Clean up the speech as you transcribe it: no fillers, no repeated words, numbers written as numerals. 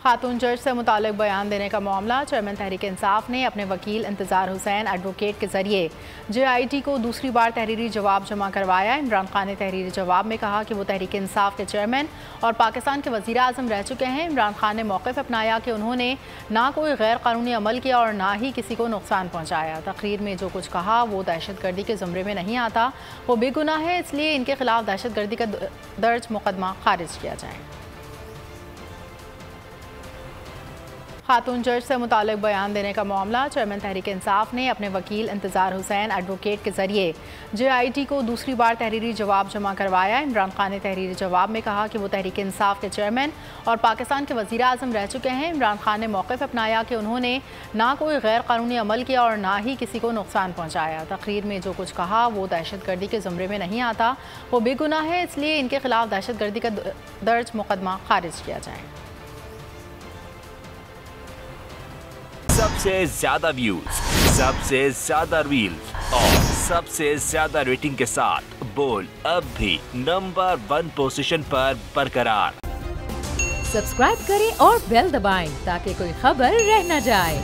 खातून जज से मुतालिक बयान देने का मामला। चेयरमैन तहरीक इंसाफ ने अपने वकील इंतजार हुसैन एडवोकेट के जरिए JIT को दूसरी बार तहरीरी जवाब जमा करवाया। इमरान खान ने तहरीरी जवाब में कहा कि वो तहरीक इंसाफ के चेयरमैन और पाकिस्तान के वज़ीर आज़म रह चुके हैं। इमरान खान ने मौक़िफ़ अपनाया कि उन्होंने ना कोई गैर कानूनी अमल किया और ना ही किसी को नुकसान पहुँचाया। तकरीर में जो कुछ कहा वो दहशतगर्दी के ज़ुमरे में नहीं आता, वो बेगुनाह है, इसलिए इनके खिलाफ दहशतगर्दी का दर्ज मुकदमा खारिज किया जाए। खातून जज से मुतालिक बयान देने का मामला। चेयरमैन तहरीक इंसाफ ने अपने वकील इंतजार हुसैन एडवोकेट के जरिए JIT को दूसरी बार तहरीरी जवाब जमा करवाया। इमरान खान ने तहरीरी जवाब में कहा कि वो तहरीक इंसाफ के चेयरमैन और पाकिस्तान के वज़ीर आज़म रह चुके हैं। इमरान खान ने मौक़िफ़ अपनाया कि उन्होंने ना कोई गैर कानूनी अमल किया और ना ही किसी को नुकसान पहुँचाया। तकरीर में जो कुछ कहा वो दहशतगर्दी के ज़ुमरे में नहीं आता, वो बेगुनाह है, इसलिए इनके खिलाफ दहशतगर्दी का दर्ज मुकदमा खारिज किया जाए। सबसे ज्यादा व्यूज, सबसे ज्यादा रील्स और सबसे ज्यादा रेटिंग के साथ बोल अब भी नंबर 1 पोजीशन पर बरकरार। सब्सक्राइब करें और बेल दबाएं ताकि कोई खबर रह न जाए।